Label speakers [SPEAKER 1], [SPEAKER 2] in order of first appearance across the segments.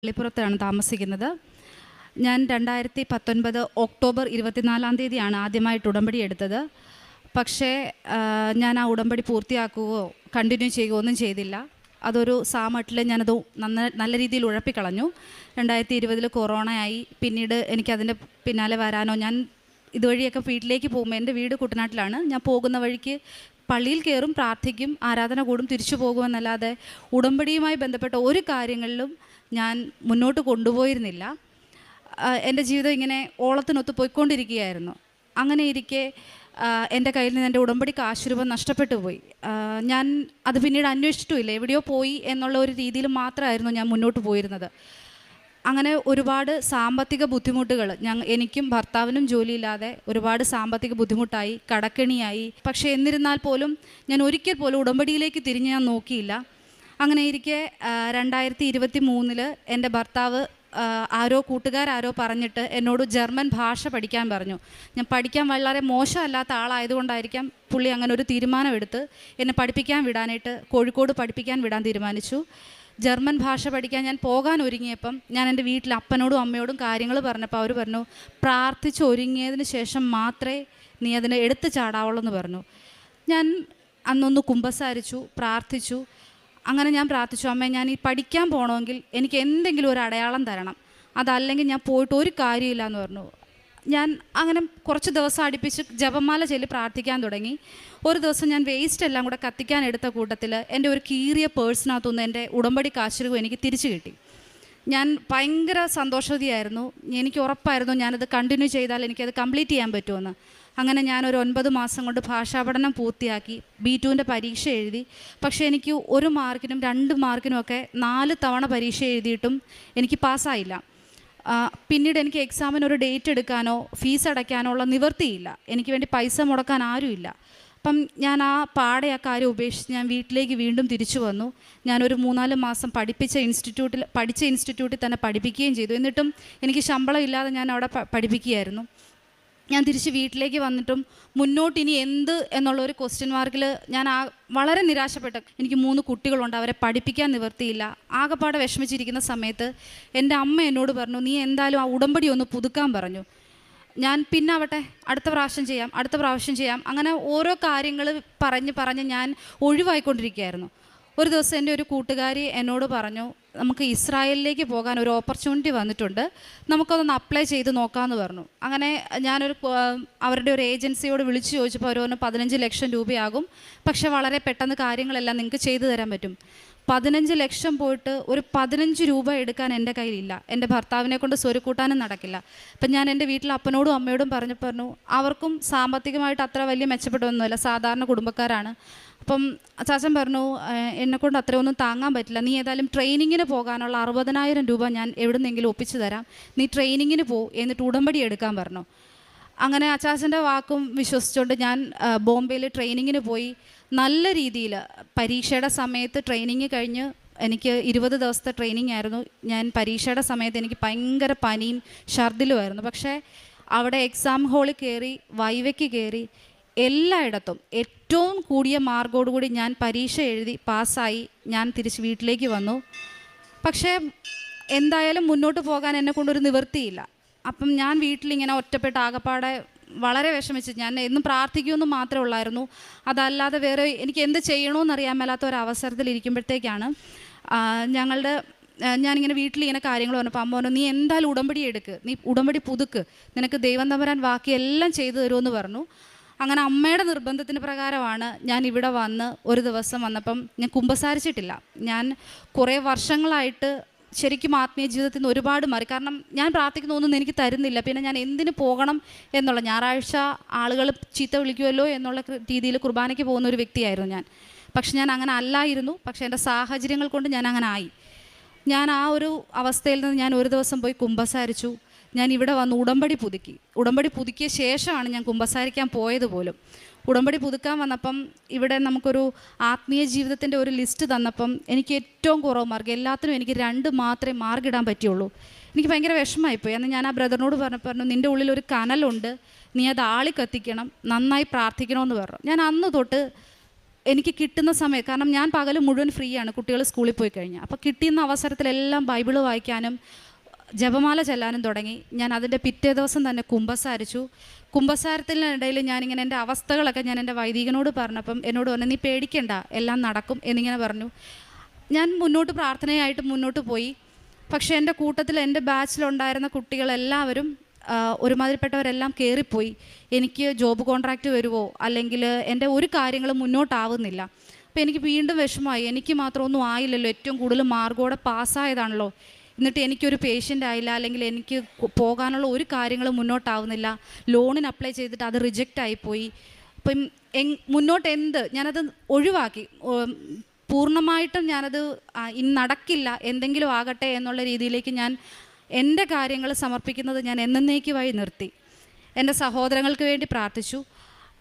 [SPEAKER 1] പള്ളിപ്പുറത്താണ് താമസിക്കുന്നത്. ഞാൻ 2019 ഒക്ടോബർ 24 ആദ്യമായിട്ട് ഉടമ്പടി എടുത്തത്. പക്ഷേ ഞാൻ ആ ഉടമ്പടി പൂർത്തിയാക്കുകയോ കണ്ടിന്യൂ ചെയ്യുകയോ ഒന്നും ചെയ്തില്ല. അതൊരു സാമട്ടിൽ ഞാനത് നല്ല രീതിയിൽ ഉഴപ്പിക്കളഞ്ഞു. 2020 കൊറോണയായി. പിന്നീട് എനിക്കതിൻ്റെ പിന്നാലെ വരാനോ, ഞാൻ ഇതുവഴിയൊക്കെ വീട്ടിലേക്ക് പോകുമ്പോൾ, എൻ്റെ വീട് കുട്ടനാട്ടിലാണ്, ഞാൻ പോകുന്ന വഴിക്ക് പള്ളിയിൽ കയറും, പ്രാർത്ഥിക്കും, ആരാധന കൂടും, തിരിച്ചു പോകുമെന്നല്ലാതെ ഉടമ്പടിയുമായി ബന്ധപ്പെട്ട ഒരു കാര്യങ്ങളിലും ഞാൻ മുന്നോട്ട് കൊണ്ടുപോയിരുന്നില്ല. എൻ്റെ ജീവിതം ഇങ്ങനെ ഓളത്തിനൊത്ത് പോയിക്കൊണ്ടിരിക്കുകയായിരുന്നു. അങ്ങനെ ഇരിക്കെ എൻ്റെ കയ്യിൽ നിന്ന് എൻ്റെ ഉടമ്പടി കാശ് രൂപ നഷ്ടപ്പെട്ടു പോയി. ഞാൻ അത് പിന്നീട് അന്വേഷിച്ചിട്ടുമില്ല, എവിടെയോ പോയി എന്നുള്ള ഒരു രീതിയിൽ മാത്രമായിരുന്നു ഞാൻ മുന്നോട്ട് പോയിരുന്നത്. അങ്ങനെ ഒരുപാട് സാമ്പത്തിക ബുദ്ധിമുട്ടുകൾ, എനിക്കും ഭർത്താവിനും ജോലിയില്ലാതെ ഒരുപാട് സാമ്പത്തിക ബുദ്ധിമുട്ടായി, കടക്കെണിയായി. പക്ഷേ എന്നിരുന്നാൽ പോലും ഞാൻ ഒരിക്കൽ പോലും ഉടമ്പടിയിലേക്ക് തിരിഞ്ഞ് ഞാൻ നോക്കിയില്ല. അങ്ങനെ ഇരിക്കെ 2023 എൻ്റെ ഭർത്താവ് കൂട്ടുകാരോ പറഞ്ഞിട്ട് എന്നോട് ജർമ്മൻ ഭാഷ പഠിക്കാൻ പറഞ്ഞു. ഞാൻ പഠിക്കാൻ വളരെ മോശമല്ലാത്ത ആളായതുകൊണ്ടായിരിക്കാം പുള്ളി അങ്ങനെ ഒരു തീരുമാനമെടുത്ത് എന്നെ പഠിപ്പിക്കാൻ വിടാനായിട്ട് കോഴിക്കോട് പഠിപ്പിക്കാൻ വിടാൻ തീരുമാനിച്ചു. ജർമ്മൻ ഭാഷ പഠിക്കാൻ ഞാൻ പോകാൻ ഒരുങ്ങിയപ്പം ഞാൻ എൻ്റെ വീട്ടിൽ അപ്പനോടും അമ്മയോടും കാര്യങ്ങൾ പറഞ്ഞപ്പോൾ അവർ പറഞ്ഞു, പ്രാർത്ഥിച്ച് ഒരുങ്ങിയതിന് ശേഷം മാത്രമേ നീ അതിനെ എടുത്ത് ചാടാവുള്ളൂ എന്ന് പറഞ്ഞു. ഞാൻ അന്നൊന്ന് കുമ്പസാരിച്ചു, പ്രാർത്ഥിച്ചു. അങ്ങനെ ഞാൻ പ്രാർത്ഥിച്ചു, അമ്മേ, ഞാൻ ഈ പഠിക്കാൻ പോകണമെങ്കിൽ എനിക്ക് എന്തെങ്കിലും ഒരു അടയാളം തരണം, അതല്ലെങ്കിൽ ഞാൻ പോയിട്ട് ഒരു കാര്യമില്ല എന്ന് പറഞ്ഞു. ഞാൻ അങ്ങനെ കുറച്ച് ദിവസം അടുപ്പിച്ച് ജപമാല ചൊല്ലി പ്രാർത്ഥിക്കാൻ തുടങ്ങി. ഒരു ദിവസം ഞാൻ വേസ്റ്റ് എല്ലാം കൂടെ കത്തിക്കാൻ എടുത്ത കൂട്ടത്തിൽ എൻ്റെ ഒരു കീറിയ പേഴ്സിനകത്തുനിന്ന് എൻ്റെ ഉടമ്പടി കാശ് എനിക്ക് തിരിച്ചു കിട്ടി. ഞാൻ ഭയങ്കര സന്തോഷവതിയായിരുന്നു. എനിക്ക് ഉറപ്പായിരുന്നു ഞാനത് കണ്ടിന്യൂ ചെയ്താൽ എനിക്കത് കംപ്ലീറ്റ് ചെയ്യാൻ പറ്റുമെന്ന്. അങ്ങനെ ഞാനൊരു 9 മാസം കൊണ്ട് ഭാഷാ പഠനം പൂർത്തിയാക്കി B2ൻ്റെ പരീക്ഷ എഴുതി. പക്ഷേ എനിക്ക് 1 മാർക്കിനും 2 മാർക്കിനും ഒക്കെ 4 തവണ പരീക്ഷ എഴുതിയിട്ടും എനിക്ക് പാസ്സായില്ല. പിന്നീട് എനിക്ക് എക്സാമിന് ഒരു ഡേറ്റ് എടുക്കാനോ ഫീസ് അടയ്ക്കാനോ ഉള്ള നിവൃത്തിയില്ല. എനിക്ക് വേണ്ടി പൈസ മുടക്കാൻ ആരുമില്ല. അപ്പം ഞാൻ ആ കാര്യം ഉപേക്ഷിച്ച് ഞാൻ വീട്ടിലേക്ക് വീണ്ടും തിരിച്ചു വന്നു. ഞാനൊരു 3-4 മാസം പഠിച്ച ഇൻസ്റ്റിറ്റ്യൂട്ടിൽ തന്നെ പഠിപ്പിക്കുകയും ചെയ്തു. എന്നിട്ടും എനിക്ക് ശമ്പളം ഇല്ലാതെ ഞാൻ അവിടെ പഠിപ്പിക്കുകയായിരുന്നു. ഞാൻ തിരിച്ച് വീട്ടിലേക്ക് വന്നിട്ടും മുന്നോട്ട് ഇനി എന്ത് എന്നുള്ളൊരു ക്വസ്റ്റ്യൻ മാർക്കിൽ ഞാൻ വളരെ നിരാശപ്പെട്ടു. എനിക്ക് 3 കുട്ടികളുണ്ട്, അവരെ പഠിപ്പിക്കാൻ നിവൃത്തിയില്ല. ആകെപ്പാടെ വിഷമിച്ചിരിക്കുന്ന സമയത്ത് എൻ്റെ അമ്മ എന്നോട് പറഞ്ഞു, നീ എന്തായാലും ആ ഉടമ്പടി ഒന്ന് പുതുക്കാൻ പറഞ്ഞു. ഞാൻ പിന്നാവട്ടെ, അടുത്ത പ്രാവശ്യം ചെയ്യാം. അങ്ങനെ ഓരോ കാര്യങ്ങൾ പറഞ്ഞ് ഞാൻ ഒഴിവായിക്കൊണ്ടിരിക്കുകയായിരുന്നു. ഒരു ദിവസം എൻ്റെ ഒരു കൂട്ടുകാരി എന്നോട് പറഞ്ഞു, നമുക്ക് ഇസ്രായേലിലേക്ക് പോകാൻ ഒരു ഓപ്പർച്യൂണിറ്റി വന്നിട്ടുണ്ട്, നമുക്കതൊന്ന് അപ്ലൈ ചെയ്ത് നോക്കാമെന്ന് പറഞ്ഞു. അങ്ങനെ അവരുടെ ഒരു ഏജൻസിയോട് വിളിച്ചു ചോദിച്ചപ്പോൾ അവർ പറഞ്ഞു 15 ലക്ഷം രൂപയാകും, പക്ഷേ വളരെ പെട്ടെന്ന് കാര്യങ്ങളെല്ലാം നിങ്ങൾക്ക് ചെയ്തു തരാൻ പറ്റും. 15 ലക്ഷം പോയിട്ട് ഒരു 15 രൂപ എടുക്കാൻ എൻ്റെ കയ്യിലില്ല. എൻ്റെ ഭർത്താവിനെ കൊണ്ട് സ്വരുക്കൂട്ടാനും നടക്കില്ല. അപ്പം ഞാൻ എൻ്റെ വീട്ടിൽ അപ്പനോടും അമ്മയോടും പറഞ്ഞു, അവർക്കും സാമ്പത്തികമായിട്ട് അത്ര വലിയ മെച്ചപ്പെട്ടൊന്നുമില്ല, സാധാരണ കുടുംബക്കാരാണ്. അപ്പം ചാച്ചൻ പറഞ്ഞു, എന്നെക്കൊണ്ട് അത്രയൊന്നും താങ്ങാൻ പറ്റില്ല, നീ ഏതായാലും ട്രെയിനിങ്ങിന് പോകാനുള്ള 60,000 രൂപ ഞാൻ എവിടുന്നെങ്കിലും ഒപ്പിച്ചു തരാം, നീ ട്രെയിനിങ്ങിന് എന്നിട്ട് ഉടമ്പടി എടുക്കാൻ പറഞ്ഞു. അങ്ങനെ അച്ചാച്ചൻ്റെ വാക്കും വിശ്വസിച്ചുകൊണ്ട് ഞാൻ ബോംബെയിൽ ട്രെയിനിങ്ങിന് പോയി. നല്ല രീതിയിൽ പരീക്ഷയുടെ സമയത്ത് ട്രെയിനിങ് കഴിഞ്ഞ് എനിക്ക് 20 ദിവസത്തെ ട്രെയിനിങ് ആയിരുന്നു. ഞാൻ പരീക്ഷയുടെ സമയത്ത് എനിക്ക് ഭയങ്കര പനിയും ഛർദിലുമായിരുന്നു. പക്ഷേ അവിടെ എക്സാം ഹാളിൽ കയറി, വൈവയ്ക്ക് കയറി, എല്ലായിടത്തും ഏറ്റവും കൂടിയ മാർക്കോടുകൂടി ഞാൻ പരീക്ഷ എഴുതി പാസ്സായി. ഞാൻ തിരിച്ച് വീട്ടിലേക്ക് വന്നു. പക്ഷേ എന്തായാലും മുന്നോട്ട് പോകാൻ എന്നെക്കൊണ്ടൊരു നിവൃത്തിയില്ല. അപ്പം ഞാൻ വീട്ടിലിങ്ങനെ ഒറ്റപ്പെട്ട ആകപ്പാടെ വളരെ വിഷമിച്ച് ഞാൻ എന്നും പ്രാർത്ഥിക്കുമെന്ന് മാത്രമേ ഉള്ളായിരുന്നു. അതല്ലാതെ വേറെ എനിക്ക് എന്ത് ചെയ്യണമെന്നറിയാൻ മേലാത്ത ഒരവസരത്തിൽ ഇരിക്കുമ്പോഴത്തേക്കാണ് ഞാനിങ്ങനെ വീട്ടിലിങ്ങനെ കാര്യങ്ങൾ പറഞ്ഞപ്പോൾ അമ്മ പറഞ്ഞു, നീ എന്തായാലും ഉടമ്പടി എടുക്ക്, നീ ഉടമ്പടി പുതുക്ക്, നിനക്ക് ദൈവം തമ്പുരാൻ ബാക്കിയെല്ലാം ചെയ്തു തരുമെന്ന് പറഞ്ഞു. അങ്ങനെ അമ്മയുടെ നിർബന്ധത്തിന് പ്രകാരമാണ് ഞാൻ ഇവിടെ വന്ന് ഒരു ദിവസം വന്നപ്പം ഞാൻ കുമ്പസാരിച്ചിട്ടില്ല. ഞാൻ കുറേ വർഷങ്ങളായിട്ട് ശരിക്കും ആത്മീയ ജീവിതത്തിൽ നിന്ന് ഒരുപാട് മാറി. കാരണം ഞാൻ പ്രാർത്ഥിക്കുന്ന ഒന്നും എനിക്ക് തരുന്നില്ല. പിന്നെ ഞാൻ എന്തിനു പോകണം എന്നുള്ള, ഞായറാഴ്ച ആളുകൾ ചീത്ത വിളിക്കുമല്ലോ എന്നുള്ള രീതിയിൽ കുർബാനയ്ക്ക് പോകുന്ന ഒരു വ്യക്തിയായിരുന്നു ഞാൻ. പക്ഷെ ഞാൻ അങ്ങനെ അല്ലായിരുന്നു. പക്ഷേ എൻ്റെ സാഹചര്യങ്ങൾ കൊണ്ട് ഞാൻ അങ്ങനെ ആയി. ഞാൻ ആ ഒരു അവസ്ഥയിൽ നിന്ന് ഞാൻ ഒരു ദിവസം പോയി കുമ്പസാരിച്ചു. ഞാൻ ഇവിടെ വന്ന് ഉടമ്പടി പുതുക്കിയ ശേഷമാണ് ഞാൻ കുമ്പസാരിക്കാൻ പോയത് പോലും. ഉടമ്പടി പുതുക്കാൻ വന്നപ്പം ഇവിടെ നമുക്കൊരു ആത്മീയ ജീവിതത്തിൻ്റെ ഒരു ലിസ്റ്റ് തന്നപ്പം എനിക്ക് ഏറ്റവും കുറവ് മാർക്ക്, എല്ലാത്തിനും എനിക്ക് 2 മാത്രമേ മാർക്ക് ഇടാൻ പറ്റുള്ളൂ. എനിക്ക് ഭയങ്കര വിഷമമായിപ്പോയി. അന്ന് ഞാൻ ആ ബ്രദറിനോട് പറഞ്ഞു, നിൻ്റെ ഉള്ളിൽ ഒരു കനലുണ്ട്, നീ അത് ആളി കത്തിക്കണം, നന്നായി പ്രാർത്ഥിക്കണമെന്ന് പറഞ്ഞു. ഞാൻ അന്ന് തൊട്ട് എനിക്ക് കിട്ടുന്ന സമയം, കാരണം ഞാൻ പകൽ മുഴുവൻ ഫ്രീ ആണ് കുട്ടികൾ സ്കൂളിൽ പോയി കഴിഞ്ഞാൽ, അപ്പോൾ കിട്ടുന്ന അവസരത്തിലെല്ലാം ബൈബിള് വായിക്കാനും ജപമാല ചെല്ലാനും തുടങ്ങി. ഞാൻ അതിൻ്റെ പിറ്റേ ദിവസം തന്നെ കുമ്പസാരിച്ചു. കുമ്പസാരത്തിനിടയിൽ ഞാനിങ്ങനെ എൻ്റെ അവസ്ഥകളൊക്കെ ഞാൻ എൻ്റെ വൈദികനോട് പറഞ്ഞപ്പം എന്നോട് പറഞ്ഞു, നീ പേടിക്കണ്ട, എല്ലാം നടക്കും എന്നിങ്ങനെ പറഞ്ഞു. ഞാൻ മുന്നോട്ട് പ്രാർത്ഥനയായിട്ട് മുന്നോട്ട് പോയി. പക്ഷേ എൻ്റെ കൂട്ടത്തിൽ എൻ്റെ ബാച്ചിലുണ്ടായിരുന്ന കുട്ടികളെല്ലാവരും ഒരുമാതിരിപ്പെട്ടവരെല്ലാം കയറിപ്പോയി. എനിക്ക് ജോബ് കോൺട്രാക്റ്റ് വരുമോ, അല്ലെങ്കിൽ എൻ്റെ ഒരു കാര്യങ്ങളും മുന്നോട്ടാവുന്നില്ല. അപ്പോൾ എനിക്ക് വീണ്ടും വിഷമമായി. എനിക്ക് മാത്രം ഒന്നും ആയില്ലല്ലോ, ഏറ്റവും കൂടുതൽ മാർക്കോടെ പാസ്സായതാണല്ലോ, എന്നിട്ട് എനിക്കൊരു പേഷ്യൻ്റ് ആയില്ല, അല്ലെങ്കിൽ എനിക്ക് പോകാനുള്ള ഒരു കാര്യങ്ങളും മുന്നോട്ടാവുന്നില്ല. ലോണിന് അപ്ലൈ ചെയ്തിട്ട് അത് റിജക്റ്റ് ആയിപ്പോയി. അപ്പം മുന്നോട്ട് ഞാനത് ഒഴിവാക്കി. പൂർണ്ണമായിട്ടും ഞാനത് ഇനി നടക്കില്ല, എന്തെങ്കിലും ആകട്ടെ എന്നുള്ള രീതിയിലേക്ക് ഞാൻ എൻ്റെ കാര്യങ്ങൾ സമർപ്പിക്കുന്നത് ഞാൻ എന്നേക്കുമായി നിർത്തി. എൻ്റെ സഹോദരങ്ങൾക്ക് വേണ്ടി പ്രാർത്ഥിച്ചു.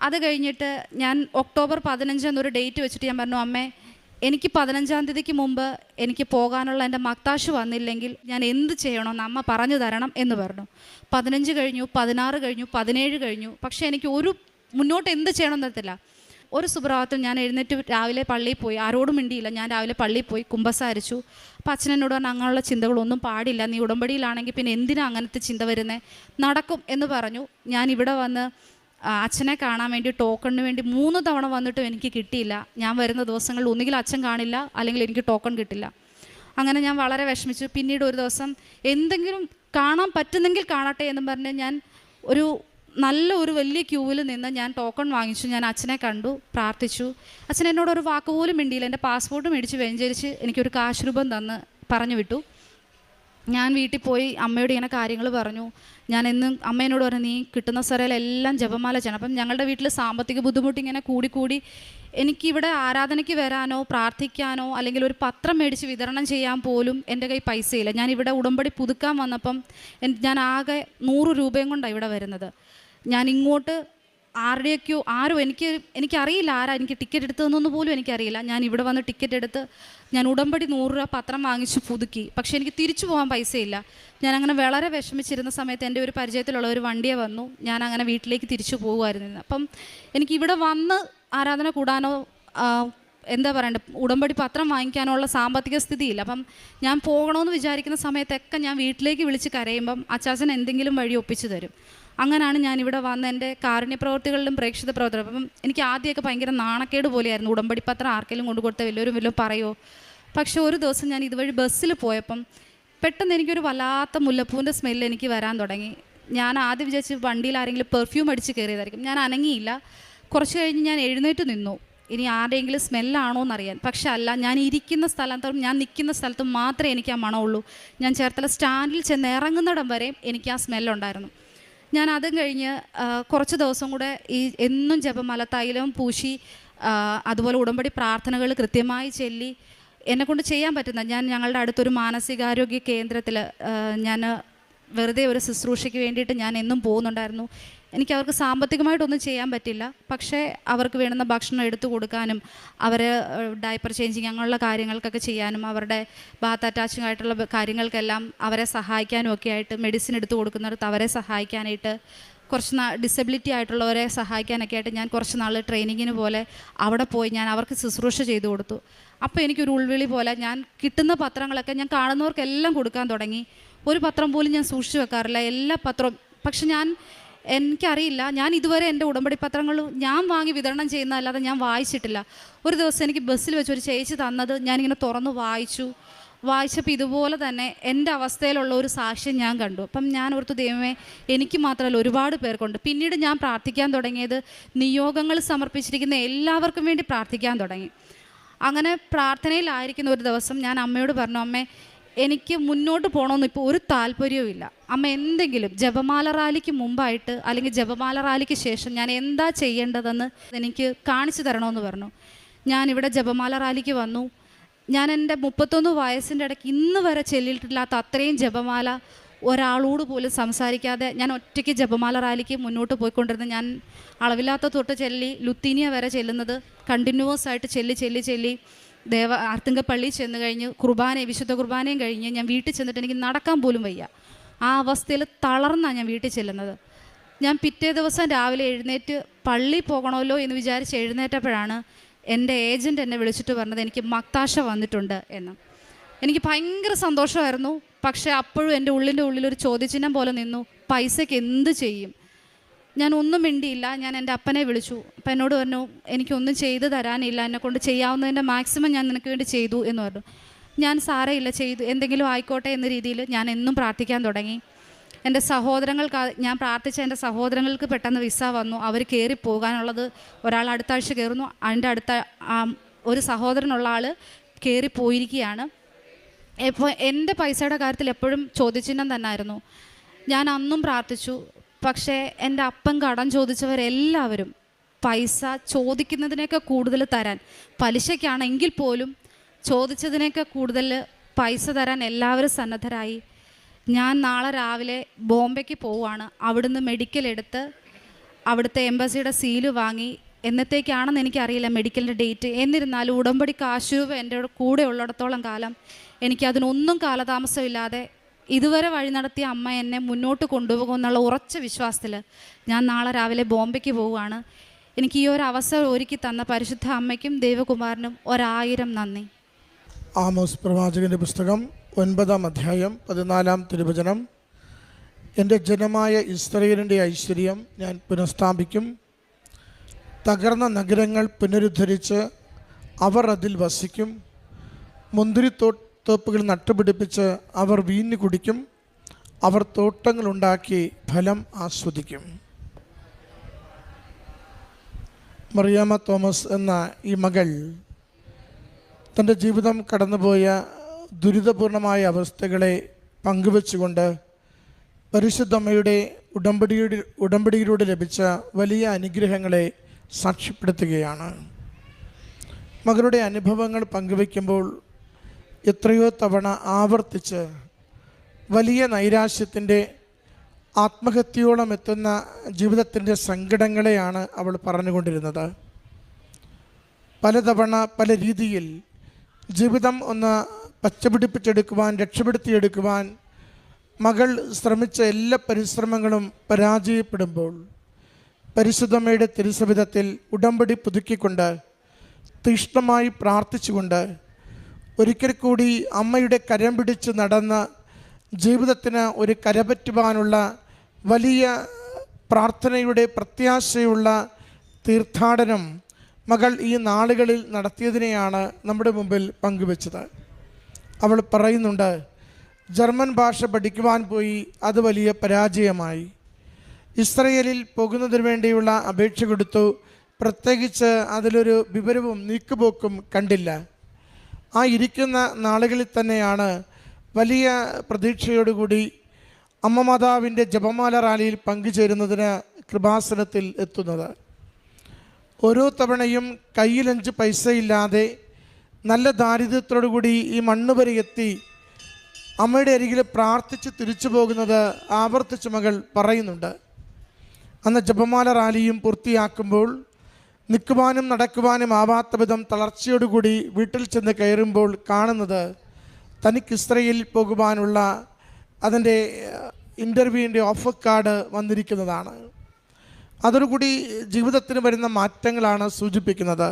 [SPEAKER 1] അത് കഴിഞ്ഞിട്ട് ഞാൻ ഒക്ടോബർ 15 എന്നൊരു ഡേറ്റ് വെച്ചിട്ട് ഞാൻ പറഞ്ഞു, അമ്മേ എനിക്ക് 15-ാം തീയതിക്ക് മുമ്പ് എനിക്ക് പോകാനുള്ള എൻ്റെ മക്താശ് വന്നില്ലെങ്കിൽ ഞാൻ എന്ത് ചെയ്യണമെന്ന് അമ്മ പറഞ്ഞു തരണം എന്ന് പറഞ്ഞു. 15 കഴിഞ്ഞു, 16 കഴിഞ്ഞു, 17 കഴിഞ്ഞു. പക്ഷേ എനിക്ക് മുന്നോട്ട് എന്ത് ചെയ്യണമെന്ന് അറിയത്തില്ല. ഒരു സുപ്രഭാതത്തിൽ ഞാൻ എഴുന്നേറ്റ് രാവിലെ പള്ളിയിൽ പോയി, ആരോടും മിണ്ടിയില്ല. ഞാൻ രാവിലെ പള്ളിയിൽ പോയി കുമ്പസാരിച്ചു. അപ്പോൾ അച്ഛനോട് പറഞ്ഞു, അങ്ങനെയുള്ള ചിന്തകളൊന്നും പാടില്ല, നീ ഉടമ്പടിയിലാണെങ്കിൽ പിന്നെ എന്തിനാ അങ്ങനത്തെ ചിന്ത വരുന്നത്, നടക്കും എന്ന് പറഞ്ഞു. ഞാൻ ഇവിടെ വന്ന് അച്ഛനെ കാണാൻ വേണ്ടി ടോക്കണിന് വേണ്ടി 3 തവണ വന്നിട്ടും എനിക്ക് കിട്ടിയില്ല. ഞാൻ വരുന്ന ദിവസങ്ങളിൽ ഒന്നുകിൽ അച്ഛൻ കാണില്ല, അല്ലെങ്കിൽ എനിക്ക് ടോക്കൺ കിട്ടില്ല. അങ്ങനെ ഞാൻ വളരെ വിഷമിച്ചു. പിന്നീട് ഒരു ദിവസം എന്തെങ്കിലും കാണാൻ പറ്റുന്നെങ്കിൽ കാണട്ടെ എന്നും പറഞ്ഞ് ഞാൻ ഒരു വലിയ ക്യൂവിൽ നിന്ന് ഞാൻ ടോക്കൺ വാങ്ങിച്ചു. ഞാൻ അച്ഛനെ കണ്ടു, പ്രാർത്ഥിച്ചു. അച്ഛൻ എന്നോടൊരു വാക്ക് പോലും മിണ്ടിയില്ല. എൻ്റെ പാസ്പോർട്ട് മേടിച്ച് വെഞ്ചരിച്ച് എനിക്കൊരു കാശ് രൂപം തന്ന് പറഞ്ഞു വിട്ടു. ഞാൻ വീട്ടിൽ പോയി അമ്മയോട് ഇങ്ങനെ കാര്യങ്ങൾ പറഞ്ഞു. ഞാൻ എന്നും അമ്മേനോട് പറഞ്ഞു, നീ കിട്ടുന്ന സ്ഥലമെല്ലാം ജപമാല ചെയ്യണം. അപ്പം ഞങ്ങളുടെ വീട്ടിൽ സാമ്പത്തിക ബുദ്ധിമുട്ട് ഇങ്ങനെ കൂടിക്കൂടി എനിക്കിവിടെ ആരാധനയ്ക്ക് വരാനോ പ്രാർത്ഥിക്കാനോ അല്ലെങ്കിൽ ഒരു പത്രം മേടിച്ച് വിതരണം ചെയ്യാൻ പോലും എൻ്റെ കയ്യിൽ പൈസയില്ല. ഞാനിവിടെ ഉടമ്പടി പുതുക്കാൻ വന്നപ്പം ഞാൻ ആകെ 100 രൂപയും കൊണ്ടാണ് ഇവിടെ വരുന്നത്. ഞാൻ ഇങ്ങോട്ട് ആരും എനിക്കറിയില്ല ആരാ എനിക്ക് ടിക്കറ്റ് എടുത്തതെന്നൊന്നും പോലും എനിക്കറിയില്ല. ഞാൻ ഇവിടെ വന്ന് ടിക്കറ്റ് എടുത്ത് ഞാൻ ഉടമ്പടി 100 രൂപ പത്രം വാങ്ങിച്ച് പുതുക്കി. പക്ഷേ എനിക്ക് തിരിച്ചു പോകാൻ പൈസയില്ല. ഞാനങ്ങനെ വളരെ വിഷമിച്ചിരുന്ന സമയത്ത് എൻ്റെ ഒരു പരിചയത്തിലുള്ള ഒരു വണ്ടിയെ വന്നു. ഞാൻ അങ്ങനെ വീട്ടിലേക്ക് തിരിച്ചു പോകുമായിരുന്നു. അപ്പം എനിക്കിവിടെ വന്ന് ആരാധന കൂടാനോ എന്താ പറയണ്ടേ, ഉടമ്പടി പത്രം വാങ്ങിക്കാനോ ഉള്ള സാമ്പത്തിക സ്ഥിതിയില്ല. അപ്പം ഞാൻ പോകണമെന്ന് വിചാരിക്കുന്ന സമയത്തൊക്കെ ഞാൻ വീട്ടിലേക്ക് വിളിച്ച് കരയുമ്പം അച്ചാച്ചൻ എന്തെങ്കിലും വഴി ഒപ്പിച്ചു തരും. അങ്ങനെയാണ് ഞാനിവിടെ വന്ന് എൻ്റെ കാരുണ്യ പ്രവർത്തികളിലും പ്രേക്ഷിത പ്രവർത്തനം. അപ്പം എനിക്ക് ആദ്യമൊക്കെ ഭയങ്കര നാണക്കേട് പോലെയായിരുന്നു, ഉടമ്പടി പത്രം ആർക്കെങ്കിലും കൊണ്ടു കൊടുത്ത വല്ലതും പറയുമോ. പക്ഷേ ഒരു ദിവസം ഞാൻ ഇതുവഴി ബസ്സിൽ പോയപ്പം പെട്ടെന്ന് എനിക്കൊരു വല്ലാത്ത മുല്ലപ്പൂവിൻ്റെ സ്മെല്ല് എനിക്ക് വരാൻ തുടങ്ങി. ഞാൻ ആദ്യം വിചാരിച്ച് വണ്ടിയിൽ ആരെങ്കിലും പെർഫ്യൂം അടിച്ച് കയറിയതായിരിക്കും. ഞാൻ അനങ്ങിയില്ല. കുറച്ച് കഴിഞ്ഞ് ഞാൻ എഴുന്നേറ്റ് നിന്നു, ഇനി ആരുടെയെങ്കിലും സ്മെല്ലാണോ എന്നറിയാൻ. പക്ഷെ അല്ല, ഞാൻ ഇരിക്കുന്ന സ്ഥലത്തും ഞാൻ നിൽക്കുന്ന സ്ഥലത്തും മാത്രമേ എനിക്ക് ആ മണമുള്ളൂ. ഞാൻ ചേർത്തല സ്റ്റാൻഡിൽ ചെന്ന് ഇറങ്ങുന്നിടം വരെ എനിക്ക് ആ സ്മെല്ലുണ്ടായിരുന്നു. ഞാൻ അതും കഴിഞ്ഞ് കുറച്ച് ദിവസം കൂടെ എന്നും ജപമാല തൈലവും പൂശി അതുപോലെ ഉടമ്പടി പ്രാർത്ഥനകൾ കൃത്യമായി ചൊല്ലി എന്നെക്കൊണ്ട് ചെയ്യാൻ പറ്റുന്ന ഞങ്ങളുടെ അടുത്തൊരു മാനസികാരോഗ്യ കേന്ദ്രത്തിൽ ഞാൻ വെറുതെ ഒരു ശുശ്രൂഷയ്ക്ക് വേണ്ടിയിട്ട് ഞാൻ എന്നും പോകുന്നുണ്ടായിരുന്നു. എനിക്ക് അവർക്ക് സാമ്പത്തികമായിട്ടൊന്നും ചെയ്യാൻ പറ്റില്ല, പക്ഷേ അവർക്ക് വേണ്ടുന്ന ഭക്ഷണം എടുത്തു കൊടുക്കാനും അവരെ ഡയപ്പർ ചേഞ്ചിങ് അങ്ങനെയുള്ള കാര്യങ്ങൾക്കൊക്കെ ചെയ്യാനും അവരുടെ ബാത്ത് അറ്റാച്ചിങ് ആയിട്ടുള്ള കാര്യങ്ങൾക്കെല്ലാം അവരെ സഹായിക്കാനും ഒക്കെ ആയിട്ട് മെഡിസിൻ എടുത്തു കൊടുക്കുന്നിടത്ത് അവരെ സഹായിക്കാനായിട്ട് കുറച്ച് ഡിസബിലിറ്റി ആയിട്ടുള്ളവരെ സഹായിക്കാനൊക്കെ ആയിട്ട് ഞാൻ കുറച്ച് നാൾ ട്രെയിനിങ്ങിന് പോലെ അവിടെ പോയി ഞാൻ അവർക്ക് ശുശ്രൂഷ ചെയ്തു കൊടുത്തു. അപ്പോൾ എനിക്കൊരു ഉൾവിളി പോലെ ഞാൻ കിട്ടുന്ന പത്രങ്ങളൊക്കെ ഞാൻ കാണുന്നവർക്കെല്ലാം കൊടുക്കാൻ തുടങ്ങി. ഒരു പത്രം പോലും ഞാൻ സൂക്ഷിച്ചു വെക്കാറില്ല, എല്ലാ പത്രവും. പക്ഷെ എനിക്കറിയില്ല, ഞാൻ ഇതുവരെ എൻ്റെ ഉടമ്പടി പത്രങ്ങൾ ഞാൻ വാങ്ങി വിതരണം ചെയ്യുന്നതല്ലാതെ ഞാൻ വായിച്ചിട്ടില്ല. ഒരു ദിവസം എനിക്ക് ബസ്സിൽ വെച്ച് ഒരു ചേച്ചി തന്നത് ഞാനിങ്ങനെ തുറന്ന് വായിച്ചപ്പോൾ ഇതുപോലെ തന്നെ എൻ്റെ അവസ്ഥയിലുള്ള ഒരു സാക്ഷ്യം ഞാൻ കണ്ടു. അപ്പം ഞാൻ ഓർത്തു, ദൈവമേ, എനിക്ക് മാത്രമല്ല ഒരുപാട് പേർക്കുണ്ട്. പിന്നീട് ഞാൻ പ്രാർത്ഥിക്കാൻ തുടങ്ങിയത് നിയോഗങ്ങൾ സമർപ്പിച്ചിരിക്കുന്ന എല്ലാവർക്കും വേണ്ടി പ്രാർത്ഥിക്കാൻ തുടങ്ങി. അങ്ങനെ പ്രാർത്ഥനയിലായിരിക്കുന്ന ഒരു ദിവസം ഞാൻ അമ്മയോട് പറഞ്ഞു, അമ്മേ, എനിക്ക് മുന്നോട്ട് പോകണമെന്ന് ഇപ്പോൾ ഒരു താല്പര്യവും ഇല്ല. അമ്മ എന്തെങ്കിലും ജപമാല റാലിക്ക് മുമ്പായിട്ട് അല്ലെങ്കിൽ ജപമാല റാലിക്ക് ശേഷം ഞാൻ എന്താ ചെയ്യേണ്ടതെന്ന് എനിക്ക് കാണിച്ചു തരണമെന്ന് പറഞ്ഞു. ഞാനിവിടെ ജപമാല റാലിക്ക് വന്നു. ഞാൻ എൻ്റെ 31 വയസ്സിൻ്റെ ഇടയ്ക്ക് ഇന്ന് വരെ ചെല്ലിയിട്ടില്ലാത്ത അത്രയും ജപമാല ഒരാളോട് പോലും സംസാരിക്കാതെ ഞാൻ ഒറ്റയ്ക്ക് ജപമാല റാലിക്ക് മുന്നോട്ട് പോയിക്കൊണ്ടിരുന്നത്. ഞാൻ അളവില്ലാത്ത തൊട്ട് ലുത്തീനിയ വരെ ചെല്ലുന്നത് കണ്ടിന്യൂസ് ആയിട്ട് ചെല്ലി ആർത്തിങ്കപ്പള്ളി ചെന്ന് കഴിഞ്ഞ് വിശുദ്ധ കുർബാനയും കഴിഞ്ഞ് ഞാൻ വീട്ടിൽ ചെന്നിട്ട് എനിക്ക് നടക്കാൻ പോലും വയ്യ. ആ അവസ്ഥയിൽ തളർന്നാണ് ഞാൻ വീട്ടിൽ ചെല്ലുന്നത്. ഞാൻ പിറ്റേ ദിവസം രാവിലെ എഴുന്നേറ്റ് പള്ളി പോകണമല്ലോ എന്ന് വിചാരിച്ച് എഴുന്നേറ്റപ്പോഴാണ് എൻ്റെ ഏജൻറ്റ് എന്നെ വിളിച്ചിട്ട് പറഞ്ഞത് എനിക്ക് മക്താശ വന്നിട്ടുണ്ട് എന്ന്. എനിക്ക് ഭയങ്കര സന്തോഷമായിരുന്നു. പക്ഷേ അപ്പോഴും എൻ്റെ ഉള്ളിലൊരു ചോദ്യചിഹ്നം പോലെ നിന്നു, പൈസയ്ക്ക് എന്ത് ചെയ്യും? ഞാൻ ഒന്നും മിണ്ടിയില്ല. ഞാൻ എൻ്റെ അപ്പനെ വിളിച്ചു. അപ്പം എന്നോട് പറഞ്ഞു, എനിക്കൊന്നും ചെയ്തു തരാനില്ല, എന്നെക്കൊണ്ട് ചെയ്യാവുന്നതിൻ്റെ മാക്സിമം ഞാൻ നിനക്ക് വേണ്ടി ചെയ്തു എന്ന് പറഞ്ഞു. ഞാൻ സാരമില്ല, ചെയ്തു, എന്തെങ്കിലും ആയിക്കോട്ടെ എന്ന രീതിയിൽ ഞാൻ എന്നും പ്രാർത്ഥിക്കാൻ തുടങ്ങി. എൻ്റെ സഹോദരങ്ങൾക്ക്, ഞാൻ പ്രാർത്ഥിച്ച എൻ്റെ സഹോദരങ്ങൾക്ക് പെട്ടെന്ന് വിസ വന്നു. അവർ കയറി പോകാനുള്ളത്, ഒരാൾ അടുത്ത ആഴ്ച കയറുന്നു, അതിൻ്റെ അടുത്ത ഒരു സഹോദരനുള്ള ആൾ കയറിപ്പോയിരിക്കുകയാണ്. ഇപ്പോൾ എൻ്റെ പൈസയുടെ കാര്യത്തിൽ എപ്പോഴും ചോദ്യചിഹ്നം തന്നെയായിരുന്നു. ഞാൻ അന്നും പ്രാർത്ഥിച്ചു. പക്ഷേ എൻ്റെ അപ്പം കടം ചോദിച്ചവരെല്ലാവരും പൈസ ചോദിക്കുന്നതിനേക്കാൾ കൂടുതൽ തരാൻ, പലിശയ്ക്കാണെങ്കിൽ പോലും ചോദിച്ചതിനേക്കാൾ കൂടുതൽ പൈസ തരാൻ എല്ലാവരും സന്നദ്ധരായി. ഞാൻ നാളെ രാവിലെ ബോംബെക്ക് പോവുകയാണ്. അവിടുന്ന് മെഡിക്കൽ എടുത്ത് അവിടുത്തെ എംബസിയുടെ സീല് വാങ്ങി, എന്നത്തേക്കാണെന്ന് എനിക്കറിയില്ല മെഡിക്കലിൻ്റെ ഡേറ്റ്. എന്നിരുന്നാലും ഉടമ്പടി കാശ് രൂപ എൻ്റെ കൂടെ ഉള്ളിടത്തോളം കാലം എനിക്കതിനൊന്നും കാലതാമസമില്ലാതെ ഇതുവരെ വഴി നടത്തിയ അമ്മ എന്നെ മുന്നോട്ട് കൊണ്ടുപോകുമെന്നുള്ള ഉറച്ച വിശ്വാസത്തിൽ ഞാൻ നാളെ രാവിലെ ബോംബെക്ക് പോവുകയാണ്. എനിക്ക് ഈ ഒരു അവസരം ഒരുക്കി തന്ന പരിശുദ്ധ അമ്മയ്ക്കും ദൈവകുമാരനും 1000 നന്ദി.
[SPEAKER 2] ആമോസ് പ്രവാചകൻ്റെ പുസ്തകം 9-ാം അധ്യായം 14-ാം തിരുവചനം. എൻ്റെ ജനമായ ഇസ്രായേലിൻ്റെ ഐശ്വര്യം ഞാൻ പുനഃസ്ഥാപിക്കും. തകർന്ന നഗരങ്ങൾ പുനരുദ്ധരിച്ച് അവർ അതിൽ വസിക്കും. മുന്തിരിത്തോപ്പുകൾ നട്ടുപിടിപ്പിച്ച് അവർ വീഞ്ഞു കുടിക്കും. അവർ തോട്ടങ്ങളുണ്ടാക്കി ഫലം ആസ്വദിക്കും. മറിയാമ്മ തോമസ് എന്ന ഈ മകൾ തൻ്റെ ജീവിതം കടന്നുപോയ ദുരിതപൂർണമായ അവസ്ഥകളെ പങ്കുവെച്ചുകൊണ്ട് പരിശുദ്ധമ്മയുടെ ഉടമ്പടിയിലൂടെ ലഭിച്ച വലിയ അനുഗ്രഹങ്ങളെ സാക്ഷ്യപ്പെടുത്തുകയാണ്. മകളുടെ അനുഭവങ്ങൾ പങ്കുവയ്ക്കുമ്പോൾ എത്രയോ തവണ ആവർത്തിച്ച് വലിയ നൈരാശ്യത്തിൻ്റെ, ആത്മഹത്യയോളം എത്തുന്ന ജീവിതത്തിൻ്റെ സങ്കടങ്ങളെയാണ് അവൾ പറഞ്ഞുകൊണ്ടിരുന്നത്. പലതവണ പല രീതിയിൽ ജീവിതം ഒന്ന് പച്ചപിടിപ്പിച്ചെടുക്കുവാൻ, രക്ഷപ്പെടുത്തിയെടുക്കുവാൻ മകൾ ശ്രമിച്ച എല്ലാ പരിശ്രമങ്ങളും പരാജയപ്പെടുമ്പോൾ പരിശുദ്ധമ്മയുടെ തിരുസവിധത്തിൽ ഉടമ്പടി പുതുക്കിക്കൊണ്ട് തീഷ്ണമായി പ്രാർത്ഥിച്ചുകൊണ്ട് ഒരിക്കൽ കൂടി അമ്മയുടെ കരം പിടിച്ച് നടന്ന് ജീവിതത്തിന് ഒരു കരപറ്റുവാനുള്ള വലിയ പ്രാർത്ഥനയുടെ പ്രത്യാശയുള്ള തീർത്ഥാടനം മകൾ ഈ നാളുകളിൽ നടത്തിയതിനെയാണ് നമ്മുടെ മുമ്പിൽ പങ്കുവെച്ചത്. അവൾ പറയുന്നുണ്ട്, ജർമ്മൻ ഭാഷ പഠിക്കുവാൻ പോയി, അത് വലിയ പരാജയമായി. ഇസ്രയേലിൽ പോകുന്നതിന് വേണ്ടിയുള്ള അപേക്ഷ കൊടുത്തു, പ്രത്യേകിച്ച് അതിലൊരു വിവരവും നീക്കുപോക്കും കണ്ടില്ല. ആ ഇരിക്കുന്ന നാളുകളിൽ തന്നെയാണ് വലിയ പ്രതീക്ഷയോടുകൂടി അമ്മ മാതാവിൻ്റെ ജപമാല റാലിയിൽ പങ്കുചേരുന്നതിന് കൃപാസനത്തിൽ എത്തുന്നത്. ഓരോ തവണയും കയ്യിൽ 5 പൈസയില്ലാതെ നല്ല ദാരിദ്ര്യത്തോടുകൂടി ഈ മണ്ണ് വരെ എത്തി അമ്മയുടെ അരികിൽ പ്രാർത്ഥിച്ച് തിരിച്ചു പോകുന്നത് ആവർത്തിച്ച് മകൾ പറയുന്നുണ്ട്. അന്ന് ജപമാല റാലിയും പൂർത്തിയാക്കുമ്പോൾ നിൽക്കുവാനും നടക്കുവാനും ആവാത്ത വിധം തളർച്ചയോടുകൂടി വീട്ടിൽ ചെന്ന് കയറുമ്പോൾ കാണുന്നത് തനിക്ക് ഇസ്രയേലിൽ പോകുവാനുള്ള അതിൻ്റെ ഇൻ്റർവ്യൂവിൻ്റെ ഓഫർ കാർഡ് വന്നിരിക്കുന്നതാണ്. അതോടുകൂടി ജീവിതത്തിന് വരുന്ന മാറ്റങ്ങളാണ് സൂചിപ്പിക്കുന്നത്.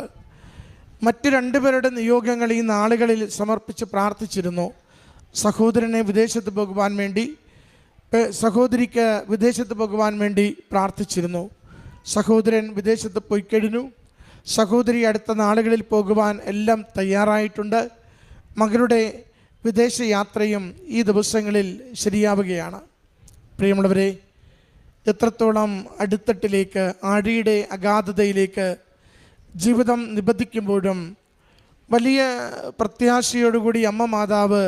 [SPEAKER 2] മറ്റ് 2 പേരുടെ നിയോഗങ്ങൾ ഈ നാളുകളിൽ സമർപ്പിച്ച് പ്രാർത്ഥിച്ചിരുന്നു. സഹോദരനെ വിദേശത്ത് പോകുവാൻ വേണ്ടി, സഹോദരിക്ക് വിദേശത്ത് പോകുവാൻ വേണ്ടി പ്രാർത്ഥിച്ചിരുന്നു. സഹോദരൻ വിദേശത്ത് പോയി കഴിഞ്ഞു. സഹോദരി അടുത്ത നാളുകളിൽ പോകുവാൻ എല്ലാം തയ്യാറായിട്ടുണ്ട്. മകളുടെ വിദേശ യാത്രയും ഈ ദിവസങ്ങളിൽ ശരിയാവുകയാണ്. പ്രിയമുള്ളവരെ, എത്രത്തോളം അടിത്തട്ടിലേക്ക്, ആഴിയുടെ അഗാധതയിലേക്ക് ജീവിതം നിബന്ധിക്കുമ്പോഴും വലിയ പ്രത്യാശയോടുകൂടി അമ്മ മാതാവ്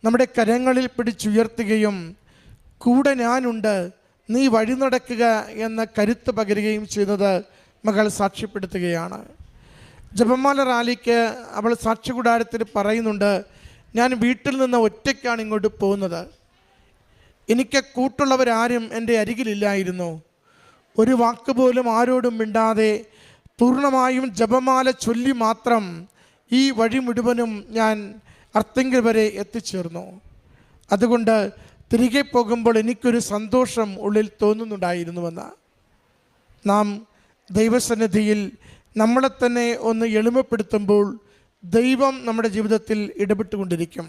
[SPEAKER 2] നമ്മുടെ കരങ്ങളിൽ പിടിച്ചുയർത്തുകയും കൂടെ ഞാനുണ്ട്, നീ വഴി നടക്കുക എന്ന കരുത്ത് പകരുകയും ചെയ്യുന്നത് മകൾ സാക്ഷ്യപ്പെടുത്തുകയാണ്. ജപമാല റാലിക്ക് അവൾ സാക്ഷ്യകൂടാരത്തിൽ പറയുന്നുണ്ട്, ഞാൻ വീട്ടിൽ നിന്ന് ഒറ്റയ്ക്കാണ് ഇങ്ങോട്ട് പോകുന്നത്. എനിക്ക് കൂട്ടുള്ളവരാരും എൻ്റെ അരികിലില്ലായിരുന്നു. ഒരു വാക്ക് പോലും ആരോടും മിണ്ടാതെ പൂർണ്ണമായും ജപമാല ചൊല്ലി മാത്രം ഈ വഴി മുഴുവനും ഞാൻ അർത്തിങ്കൽ വരെ എത്തിച്ചേർന്നു. അതുകൊണ്ട് തിരികെ പോകുമ്പോൾ എനിക്കൊരു സന്തോഷം ഉള്ളിൽ തോന്നുന്നുണ്ടായിരുന്നുവെന്ന്. നാം ദൈവസന്നിധിയിൽ നമ്മളെ തന്നെ ഒന്ന് എളിമപ്പെടുത്തുമ്പോൾ ദൈവം നമ്മുടെ ജീവിതത്തിൽ ഇടപെട്ടുകൊണ്ടിരിക്കും.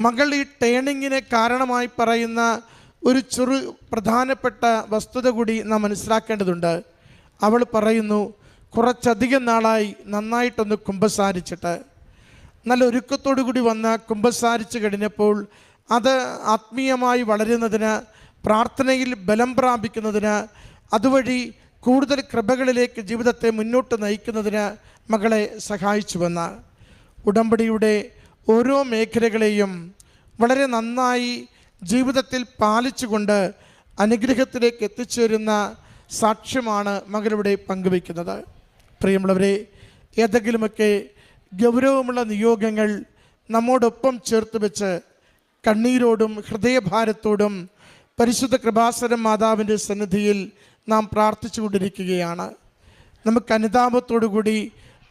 [SPEAKER 2] മകൾ ഈ ടേണിങ്ങിന് കാരണമായി പറയുന്ന ഒരു പ്രധാനപ്പെട്ട വസ്തുത കൂടി നാം മനസ്സിലാക്കേണ്ടതുണ്ട്. അവൾ പറയുന്നു, കുറച്ചധികം നാളായി നന്നായിട്ടൊന്ന് കുമ്പസാരിച്ചിട്ട്. നല്ല ഒരുക്കത്തോടു കൂടി വന്ന് കുമ്പസാരിച്ച് കഴിഞ്ഞപ്പോൾ അത് ആത്മീയമായി വളരുന്നതിന്, പ്രാർത്ഥനയിൽ ബലം പ്രാപിക്കുന്നതിന്, അതുവഴി കൂടുതൽ കൃപകളിലേക്ക് ജീവിതത്തെ മുന്നോട്ട് നയിക്കുന്നതിന് മകളെ സഹായിച്ചുവെന്ന്. ഉടമ്പടിയുടെ ഓരോ മേഖലകളെയും വളരെ നന്നായി ജീവിതത്തിൽ പാലിച്ചുകൊണ്ട് അനുഗ്രഹത്തിലേക്ക് എത്തിച്ചേരുന്ന സാക്ഷ്യമാണ് മകളിവിടെ പങ്കുവയ്ക്കുന്നത്. പ്രിയമുള്ളവരെ, ഏതെങ്കിലുമൊക്കെ ഗൗരവമുള്ള നിയോഗങ്ങൾ നമ്മോടൊപ്പം ചേർത്ത് വെച്ച് കണ്ണീരോടും ഹൃദയഭാരത്തോടും പരിശുദ്ധ കൃപാസനം മാതാവിൻ്റെ സന്നിധിയിൽ നാം പ്രാർത്ഥിച്ചു കൊണ്ടിരിക്കുകയാണ്. നമുക്ക് അനുതാപത്തോടു കൂടി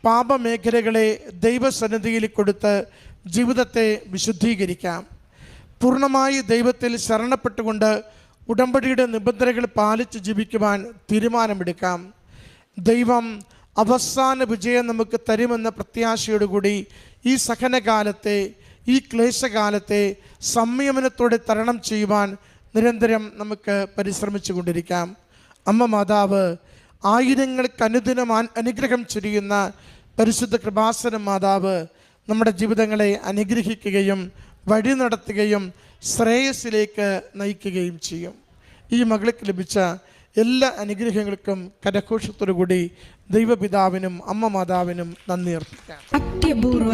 [SPEAKER 2] പാപമേഖലകളെ ദൈവസന്നിധിയിൽ കൊടുത്ത് ജീവിതത്തെ വിശുദ്ധീകരിക്കാം. പൂർണ്ണമായി ദൈവത്തിൽ ശരണപ്പെട്ടുകൊണ്ട് ഉടമ്പടിയുടെ നിബന്ധനകൾ പാലിച്ച് ജീവിക്കുവാൻ തീരുമാനമെടുക്കാം. ദൈവം അവസാന വിജയം നമുക്ക് തരുമെന്ന പ്രത്യാശയോടുകൂടി ഈ സഹനകാലത്തെ, ഈ ക്ലേശകാലത്തെ സംയമനത്തോടെ തരണം ചെയ്യുവാൻ നിരന്തരം നമുക്ക് പരിശ്രമിച്ചു കൊണ്ടിരിക്കാം. അമ്മ മാതാവ് ആയിരങ്ങൾക്ക് അനുദിനം അനുഗ്രഹം ചൊരിയുന്ന പരിശുദ്ധ കൃപാസനം മാതാവ് നമ്മുടെ ജീവിതങ്ങളെ അനുഗ്രഹിക്കുകയും വഴി നടത്തുകയും ശ്രേയസ്സിലേക്ക് നയിക്കുകയും ചെയ്യും. ഈ മകൾക്ക് ലഭിച്ച എല്ലാ അനുഗ്രഹങ്ങൾക്കും കരഘോഷത്തോടു കൂടി ദൈവപിതാവിനും അമ്മ മാതാവിനും നന്ദി അർപ്പിക്കാം.